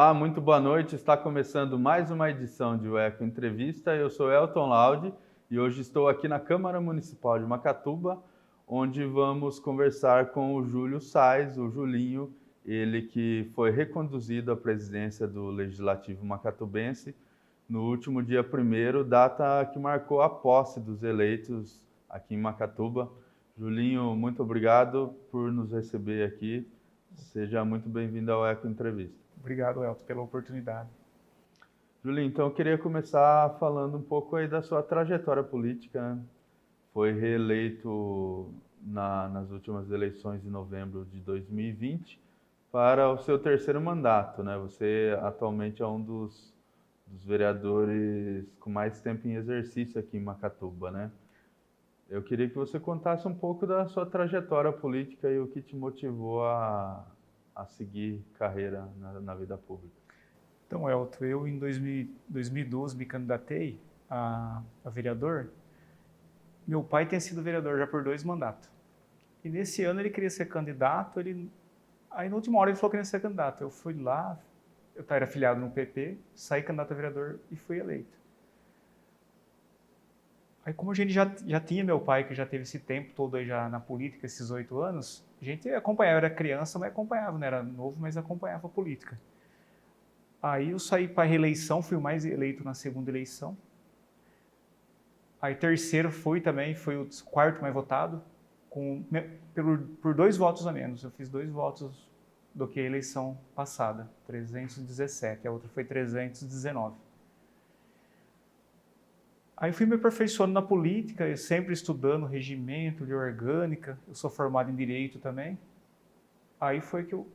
Olá, muito boa noite. Está começando mais uma edição de O Eco Entrevista. Eu sou Elton Laude e hoje estou aqui na Câmara Municipal de Macatuba, onde vamos conversar com o Júlio Sais, o Julinho, ele que foi reconduzido à presidência do Legislativo macatubense no último dia 1º, data que marcou a posse dos eleitos aqui em Macatuba. Julinho, muito obrigado por nos receber aqui. Seja muito bem-vindo ao Eco Entrevista. Obrigado, Elton, pela oportunidade. Julinho, então eu queria começar falando um pouco aí da sua trajetória política, né? Foi reeleito nas últimas eleições de novembro de 2020 para o seu terceiro mandato, né? Você atualmente é um dos vereadores com mais tempo em exercício aqui em Macatuba, né? Eu queria que você contasse um pouco da sua trajetória política e o que te motivou a seguir carreira na vida pública. Então, Elton, eu em 2012 me candidatei a vereador. Meu pai tem sido vereador já por 2 mandatos. E nesse ano ele queria ser candidato, aí na última hora ele falou que queria ser candidato. Eu fui lá, eu era afiliado no PP, saí candidato a vereador e fui eleito. Aí como a gente já tinha meu pai, que já teve esse tempo todo aí já na política, esses 8 anos, a gente acompanhava, era criança, mas acompanhava, não era novo, mas acompanhava a política. Aí eu saí para a reeleição, fui o mais eleito na segunda eleição. Aí terceiro foi o quarto mais votado, por 2 votos a menos. Eu fiz 2 votos do que a eleição passada, 317, a outra foi 319. Aí fui me aperfeiçoando na política, sempre estudando regimento, lei orgânica, eu sou formado em Direito também. Aí foi que eu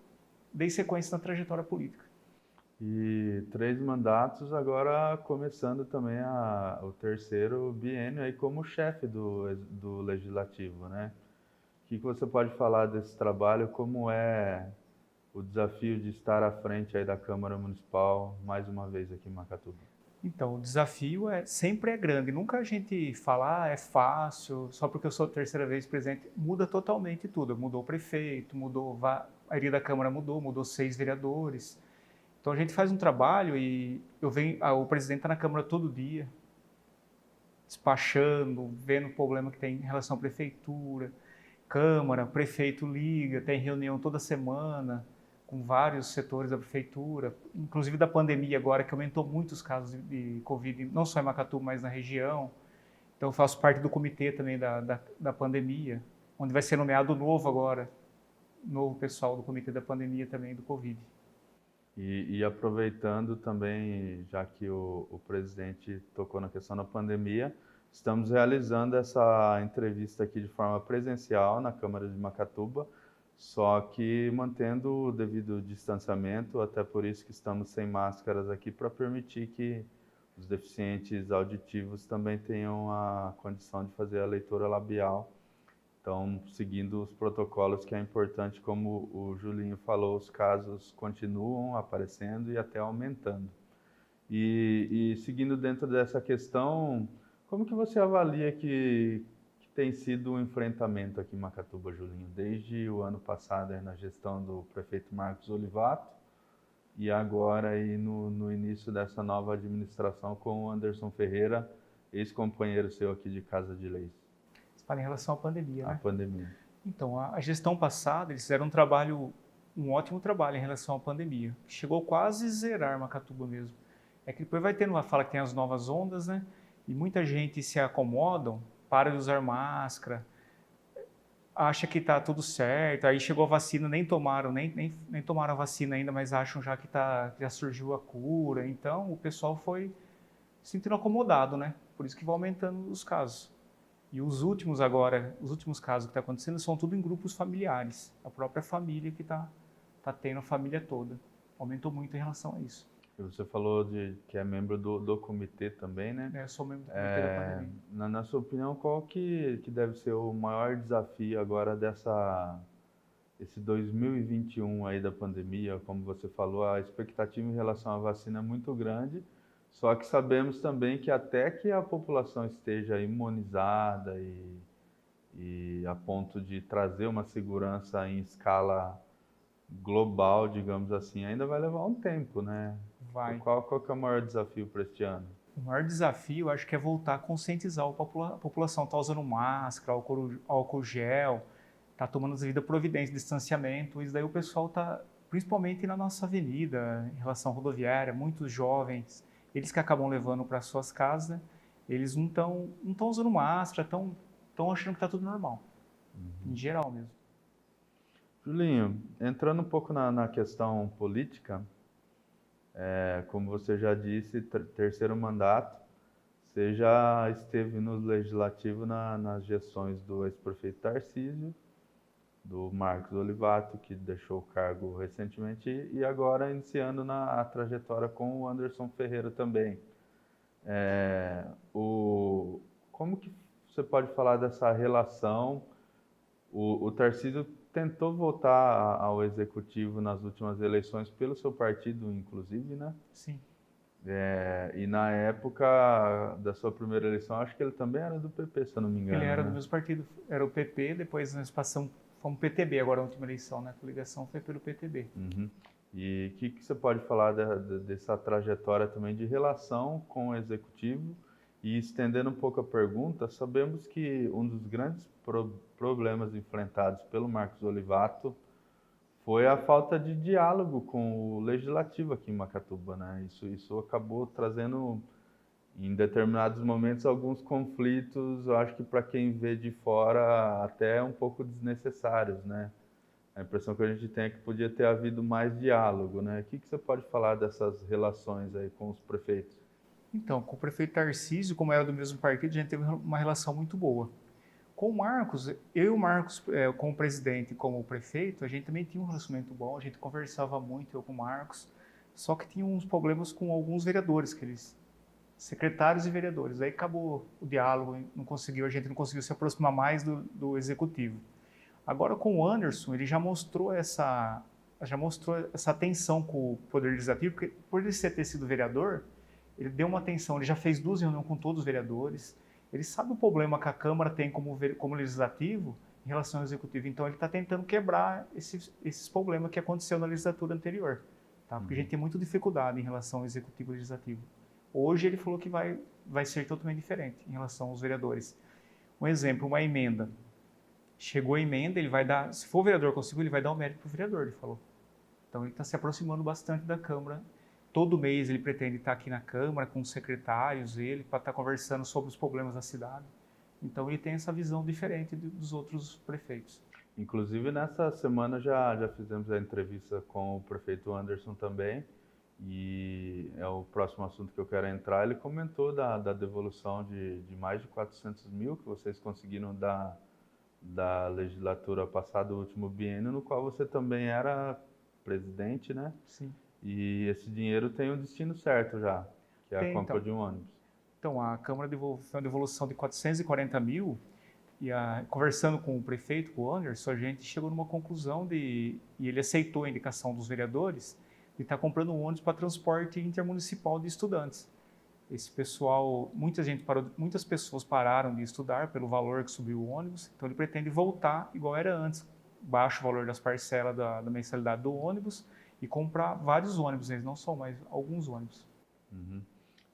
dei sequência na trajetória política. E 3 mandatos, agora começando também o terceiro biênio aí como chefe do Legislativo, né? O que você pode falar desse trabalho, como é o desafio de estar à frente aí da Câmara Municipal, mais uma vez aqui em Macatuba? Então, o desafio sempre é grande. Nunca a gente fala, é fácil, só porque eu sou a terceira vez presidente. Muda totalmente tudo. Mudou o prefeito, a maioria da Câmara mudou 6 vereadores. Então, a gente faz um trabalho e o presidente está na Câmara todo dia, despachando, vendo o problema que tem em relação à prefeitura, Câmara, prefeito liga, tem reunião toda semana, com vários setores da prefeitura, inclusive da pandemia agora, que aumentou muito os casos de Covid, não só em Macatuba, mas na região. Então eu faço parte do comitê também da pandemia, onde vai ser nomeado novo pessoal do comitê da pandemia também do Covid. E aproveitando também, já que o presidente tocou na questão da pandemia, estamos realizando essa entrevista aqui de forma presencial na Câmara de Macatuba, só que mantendo o devido distanciamento, até por isso que estamos sem máscaras aqui, para permitir que os deficientes auditivos também tenham a condição de fazer a leitura labial. Então, seguindo os protocolos, que é importante, como o Julinho falou, os casos continuam aparecendo e até aumentando. E seguindo dentro dessa questão, como que você avalia que tem sido o enfrentamento aqui em Macatuba, Julinho, desde o ano passado, na gestão do prefeito Marcos Olivato, e agora aí no início dessa nova administração com o Anderson Ferreira, ex-companheiro seu aqui de Casa de Leis? Você fala em relação à pandemia, A né? pandemia. Então, a gestão passada, eles fizeram um ótimo trabalho em relação à pandemia. Chegou quase a zerar Macatuba mesmo. É que depois fala que tem as novas ondas, né? E muita gente se acomodam, para de usar máscara, acha que está tudo certo, aí chegou a vacina, nem tomaram a vacina ainda, mas acham já que já surgiu a cura. Então, o pessoal foi se sentindo acomodado, né? Por isso que vai aumentando os casos. E os últimos casos que estão acontecendo são tudo em grupos familiares. A própria família que está tendo, a família toda. Aumentou muito em relação a isso. E você falou que é membro do comitê também, né? Eu sou membro do comitê da pandemia. Na sua opinião, qual que deve ser o maior desafio agora esse 2021 aí da pandemia? Como você falou, a expectativa em relação à vacina é muito grande, só que sabemos também que até que a população esteja imunizada e a ponto de trazer uma segurança em escala global, digamos assim, ainda vai levar um tempo, né? Vai. Qual que é o maior desafio para este ano? O maior desafio, acho que é voltar a conscientizar a população. Tá usando máscara, álcool gel, tá tomando as devidas providências, distanciamento. Isso daí o pessoal tá, principalmente na nossa avenida, em relação à rodoviária, muitos jovens, eles que acabam levando para suas casas, eles não estão usando máscara, estão achando que tá tudo normal, em geral mesmo. Julinho, entrando um pouco na questão política, como você já disse, terceiro mandato, você já esteve no legislativo nas gestões do ex-prefeito Tarcísio, do Marcos Olivato, que deixou o cargo recentemente, e agora iniciando a trajetória com o Anderson Ferreira também. É, como que você pode falar dessa relação? O Tarcísio tentou voltar ao executivo nas últimas eleições pelo seu partido, inclusive, né? Sim. E na época da sua primeira eleição, acho que ele também era do PP, se eu não me engano, Ele era do né? mesmo partido, era o PP, depois nós fomos PTB agora na última eleição, né? A coligação foi pelo PTB. Uhum. E o que você pode falar dessa trajetória também de relação com o executivo? E estendendo um pouco a pergunta, sabemos que um dos grandes problemas enfrentados pelo Marcos Olivato foi a falta de diálogo com o legislativo aqui em Macatuba, né? Isso acabou trazendo, em determinados momentos, alguns conflitos, eu acho que para quem vê de fora, até um pouco desnecessários, né? A impressão que a gente tem é que podia ter havido mais diálogo, né? O que você pode falar dessas relações aí com os prefeitos? Então, com o prefeito Tarcísio, como era do mesmo partido, a gente teve uma relação muito boa. Com o Marcos, eu e o Marcos, como presidente e como prefeito, a gente também tinha um relacionamento bom, a gente conversava muito, eu com o Marcos, só que tinha uns problemas com alguns vereadores, secretários e vereadores. Aí acabou o diálogo, a gente não conseguiu se aproximar mais do executivo. Agora com o Anderson, ele já mostrou essa atenção com o Poder Legislativo, porque por ele ter sido vereador, ele deu uma atenção, ele já fez 2 reuniões com todos os vereadores, ele sabe o problema que a Câmara tem como legislativo em relação ao executivo, então ele está tentando quebrar esses problemas que aconteceu na legislatura anterior, tá? Porque a gente tem muita dificuldade em relação ao executivo e legislativo. Hoje ele falou que vai ser totalmente diferente em relação aos vereadores. Um exemplo, uma emenda. Chegou a emenda, ele vai dar, se for o vereador conseguiu, ele vai dar o mérito para o vereador, ele falou. Então ele está se aproximando bastante da Câmara. Todo mês ele pretende estar aqui na Câmara com os secretários, para estar conversando sobre os problemas da cidade. Então ele tem essa visão diferente dos outros prefeitos. Inclusive nessa semana já fizemos a entrevista com o prefeito Anderson também, e é o próximo assunto que eu quero entrar. Ele comentou da devolução de mais de 400 mil que vocês conseguiram da legislatura passada, o último biênio, no qual você também era presidente, né? Sim. E esse dinheiro tem um destino certo já, que é a compra de um ônibus. Então, a Câmara fez uma devolução de 440 mil e conversando com o prefeito, com o Anderson, a gente chegou numa conclusão e ele aceitou a indicação dos vereadores de estar comprando um ônibus para transporte intermunicipal de estudantes. Esse pessoal, muitas pessoas pararam de estudar pelo valor que subiu o ônibus, então ele pretende voltar igual era antes, baixo o valor das parcelas da mensalidade do ônibus e comprar vários ônibus, não só mais, alguns ônibus. Uhum.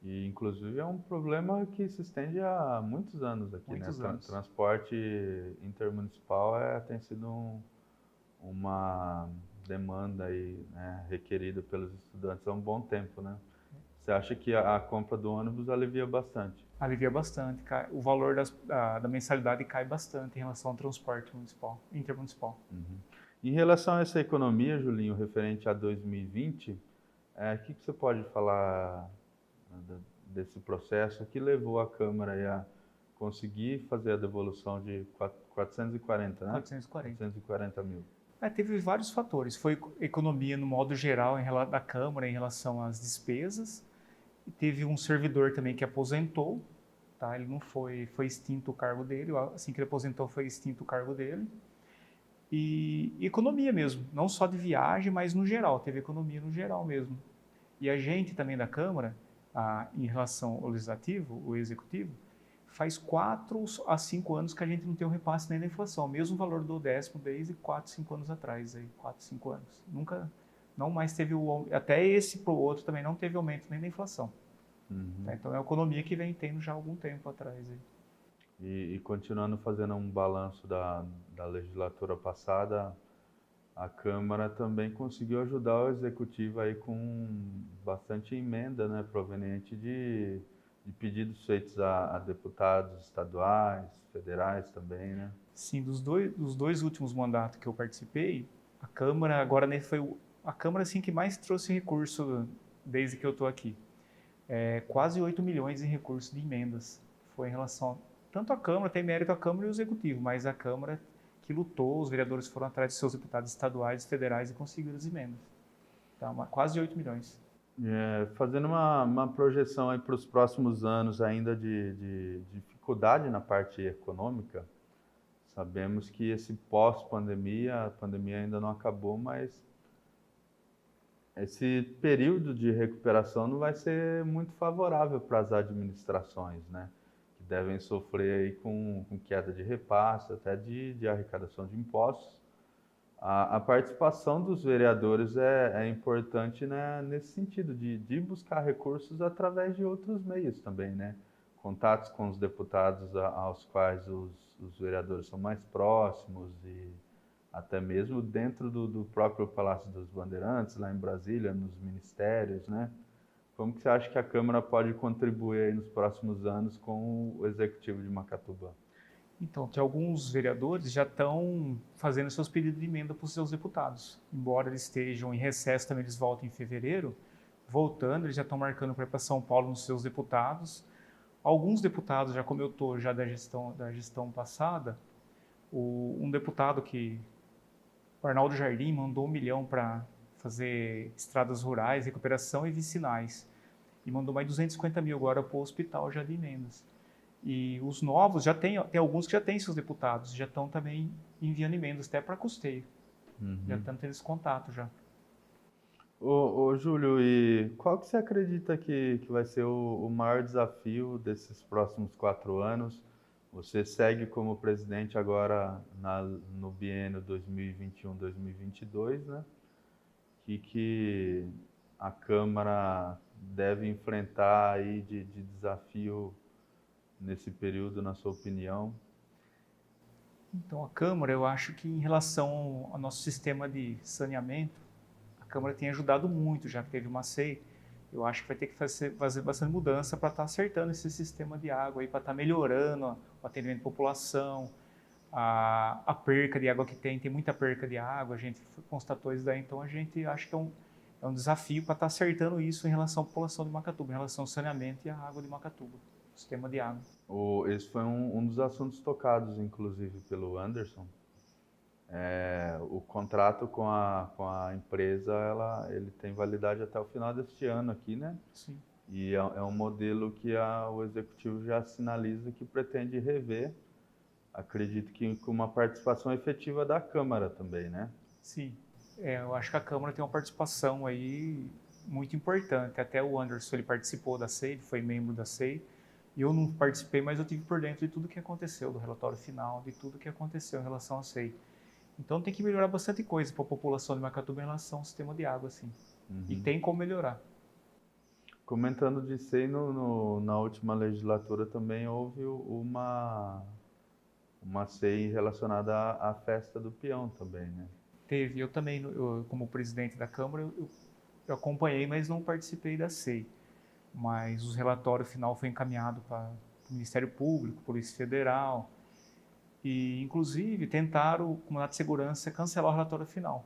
E inclusive é um problema que se estende há muitos anos aqui, muitos né? Anos. Transporte intermunicipal tem sido uma demanda aí, né, requerida pelos estudantes há um bom tempo, né? Você acha que a compra do ônibus alivia bastante? Alivia bastante, o valor da mensalidade cai bastante em relação ao transporte intermunicipal. Uhum. Em relação a essa economia, Julinho, referente a 2020, o que você pode falar desse processo que levou a Câmara a conseguir fazer a devolução de 440, né? 440 mil. Teve vários fatores. Foi economia no modo geral da Câmara em relação às despesas. E teve um servidor também que aposentou, tá? Ele não foi extinto o cargo dele. Assim que ele aposentou, foi extinto o cargo dele. E economia mesmo, não só de viagem, mas no geral. Teve economia no geral mesmo. E a gente também da Câmara, em relação ao legislativo, o executivo, faz 4 a 5 anos que a gente não tem um repasse nem da inflação, mesmo valor do 10º desde 4, 5 anos atrás, aí, 4, 5 anos. Nunca, não mais teve até esse para o outro também não teve aumento nem da inflação. Tá? Então é uma economia que vem tendo já há algum tempo atrás. Aí. E continuando fazendo um balanço da legislatura passada, a Câmara também conseguiu ajudar o Executivo aí com bastante emenda, né, proveniente de pedidos feitos a deputados estaduais, federais também, né? Sim, dos dois últimos mandatos que eu participei, a Câmara agora foi a Câmara assim que mais trouxe recurso desde que eu estou aqui. Quase 8 milhões em recursos de emendas. Foi em relação tanto à Câmara, tem mérito a Câmara e o Executivo, mas a Câmara que lutou, os vereadores foram atrás de seus deputados estaduais e federais e conseguiram as emendas. Tá, quase 8 milhões. Fazendo uma projeção aí para os próximos anos ainda de dificuldade na parte econômica, sabemos que esse pós-pandemia, a pandemia ainda não acabou, mas esse período de recuperação não vai ser muito favorável para as administrações, né? Que devem sofrer aí com queda de repasse, até de arrecadação de impostos. A participação dos vereadores é importante, né, nesse sentido, de buscar recursos através de outros meios também, né? Contatos com os deputados aos quais os vereadores são mais próximos e até mesmo dentro do próprio Palácio dos Bandeirantes, lá em Brasília, nos ministérios, né? Como que você acha que a Câmara pode contribuir aí nos próximos anos com o Executivo de Macatuba? Então, que alguns vereadores já estão fazendo seus pedidos de emenda para os seus deputados. Embora eles estejam em recesso, também eles voltam em fevereiro, voltando, eles já estão marcando para ir para São Paulo nos seus deputados. Alguns deputados, já como eu estou já da gestão passada, um deputado o Arnaldo Jardim, mandou 1 milhão para fazer estradas rurais, recuperação e vicinais. E mandou mais 250 mil agora para o hospital já de emendas. E os novos, tem alguns que já têm seus deputados, já estão também enviando emendas até para custeio. Já estão tendo esse contato já. Ô Júlio, e qual que você acredita que vai ser o maior desafio desses próximos 4 anos? Você segue como presidente agora no biênio 2021-2022, né? Que a Câmara deve enfrentar aí de desafio nesse período, na sua opinião? Então, a Câmara, eu acho que em relação ao nosso sistema de saneamento, a Câmara tem ajudado muito, já que teve uma SEI. Eu acho que vai ter que fazer bastante mudança para estar acertando esse sistema de água, para estar melhorando o atendimento à população, a perca de água que tem muita perca de água, a gente constatou isso daí, então a gente acha que é um desafio para estar acertando isso em relação à população de Macatuba, em relação ao saneamento e à água de Macatuba, o sistema de água. Esse foi um dos assuntos tocados, inclusive, pelo Anderson. O contrato com a empresa, ele tem validade até o final deste ano aqui, né? Sim. E é um modelo que o Executivo já sinaliza que pretende rever. Acredito que com uma participação efetiva da Câmara também, né? Sim. Eu acho que a Câmara tem uma participação aí muito importante. Até o Anderson, ele participou da SEI, ele foi membro da SEI. E eu não participei, mas eu tive por dentro de tudo que aconteceu, do relatório final, de tudo que aconteceu em relação à SEI. Então tem que melhorar bastante coisa para a população de Macatuba em relação ao sistema de água, assim. E tem como melhorar. Comentando de SEI, na última legislatura também houve uma SEI relacionada à festa do peão também, né? Teve, eu também, como presidente da Câmara, eu acompanhei, mas não participei da SEI. Mas o relatório final foi encaminhado para o Ministério Público, Polícia Federal, e inclusive tentaram, o Comandante de Segurança, cancelar o relatório final,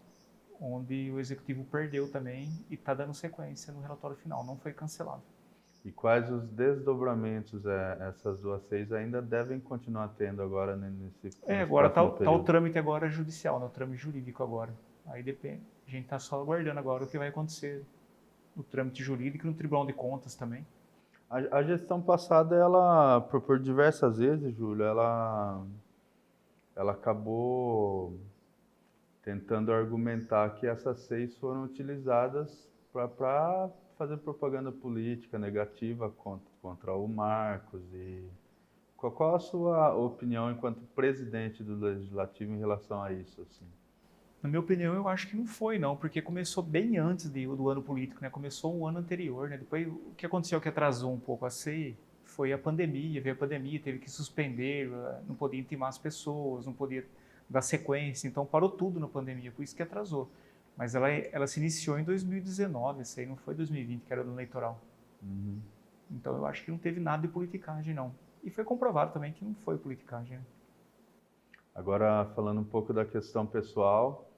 onde o Executivo perdeu também e está dando sequência no relatório final, não foi cancelado. E quais os desdobramentos essas duas SEIs ainda devem continuar tendo agora nesse Agora próximo tá período? o trâmite agora judicial, né, o trâmite jurídico agora. Aí depende, a gente está só aguardando agora o que vai acontecer no trâmite jurídico e no Tribunal de Contas também. A gestão passada, ela, por diversas vezes, Júlio, ela acabou tentando argumentar que essas SEIs foram utilizadas para fazer propaganda política negativa contra o Marcos e Qual a sua opinião enquanto presidente do Legislativo em relação a isso, assim? Na minha opinião, eu acho que não foi, não, porque começou bem antes do ano político, né? Começou um ano anterior, né? Depois, o que aconteceu que atrasou um pouco a CEI foi a pandemia, veio a pandemia, teve que suspender, não podia intimar as pessoas, não podia dar sequência, então parou tudo na pandemia, por isso que atrasou. Mas ela se iniciou em 2019, a CEI não foi 2020, que era do eleitoral. Uhum. Então eu acho que não teve nada de politicagem, não. E foi comprovado também que não foi politicagem, né? Agora, falando um pouco da questão pessoal,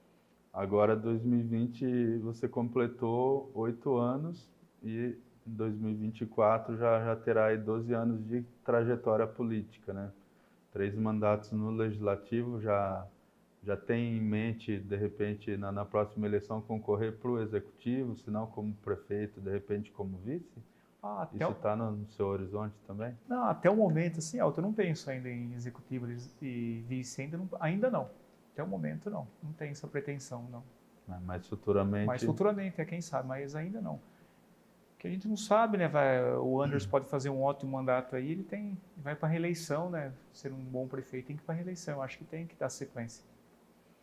agora 2020 você completou 8 anos e em 2024 já terá aí 12 anos de trajetória política, né? 3 mandatos no Legislativo, já tem em mente, de repente, na próxima eleição, concorrer para o Executivo, se não como prefeito, de repente como vice? Ah, até Isso está no seu horizonte também? Não, até o momento, assim, Alto, eu não penso ainda em executivo e vice, ainda não. Até o momento, não. Não tem essa pretensão, não. Mas futuramente... Mas futuramente, quem sabe, mas ainda não. Porque a gente não sabe, né? O Anderson pode fazer um ótimo mandato aí, vai para reeleição, né? Ser um bom prefeito tem que ir para reeleição. Eu acho que tem que dar sequência,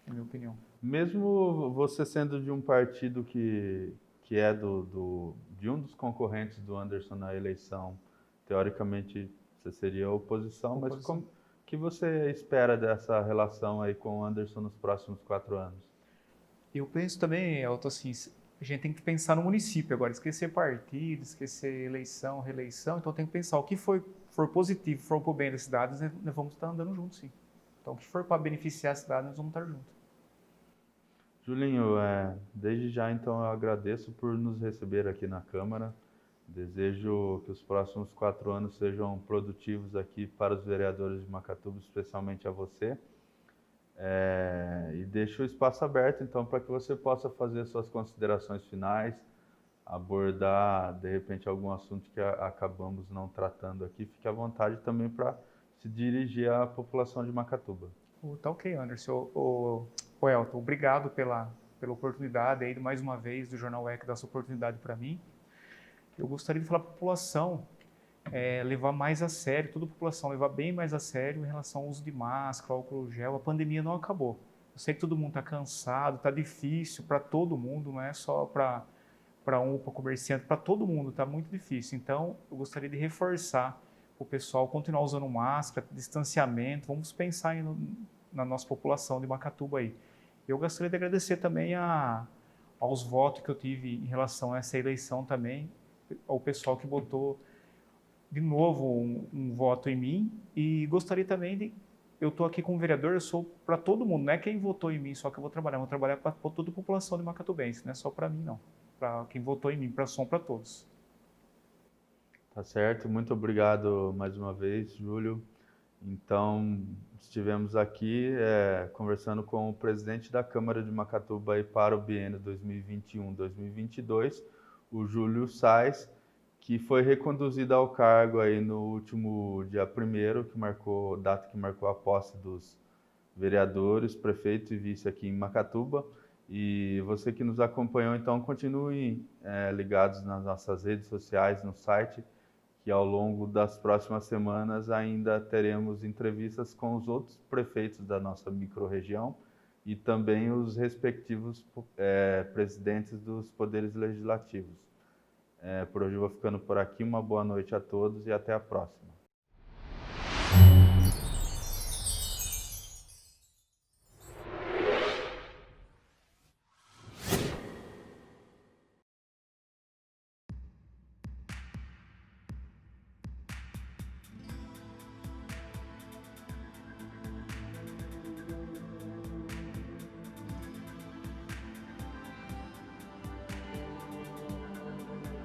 na minha opinião. Mesmo você sendo de um partido que é de um dos concorrentes do Anderson na eleição, teoricamente você seria a oposição, mas como que você espera dessa relação aí com o Anderson nos próximos 4 anos? Eu penso também, Elton, assim, a gente tem que pensar no município agora, esquecer partido, esquecer eleição, reeleição, então tem que pensar o que for positivo, for para o bem da cidade, nós vamos estar andando juntos, sim. Então o que for para beneficiar a cidade, nós vamos estar juntos. Julinho, desde já então eu agradeço por nos receber aqui na Câmara. Desejo que os próximos 4 anos sejam produtivos aqui para os vereadores de Macatuba, especialmente a você. E deixo o espaço aberto então para que você possa fazer suas considerações finais, abordar de repente algum assunto que acabamos não tratando aqui. Fique à vontade também para se dirigir à população de Macatuba. Tá ok, Anderson. Ô Elton, obrigado pela oportunidade aí, mais uma vez, do Jornal EC dar essa oportunidade para mim. Eu gostaria de falar para a população levar mais a sério, toda a população levar bem mais a sério em relação ao uso de máscara, álcool gel. A pandemia não acabou. Eu sei que todo mundo está cansado, está difícil para todo mundo, não é só para para comerciante, para todo mundo, está muito difícil. Então, eu gostaria de reforçar o pessoal continuar usando máscara, distanciamento. Vamos pensar na nossa população de Macatuba aí. Eu gostaria de agradecer também aos votos que eu tive em relação a essa eleição também, ao pessoal que botou de novo um voto em mim, e gostaria também eu estou aqui como vereador, eu sou para todo mundo, não é quem votou em mim só que eu vou trabalhar para toda a população de Macatubense, não é só para mim não, para quem votou em mim, para todos. Tá certo, muito obrigado mais uma vez, Júlio. Então, estivemos aqui conversando com o presidente da Câmara de Macatuba aí para o biênio 2021-2022, o Júlio Sais, que foi reconduzido ao cargo aí no último dia 1º, data que marcou a posse dos vereadores, prefeito e vice aqui em Macatuba. E você que nos acompanhou, então, continue ligados nas nossas redes sociais, no site, que ao longo das próximas semanas ainda teremos entrevistas com os outros prefeitos da nossa microrregião e também os respectivos presidentes dos poderes legislativos. Por hoje eu vou ficando por aqui, uma boa noite a todos e até a próxima.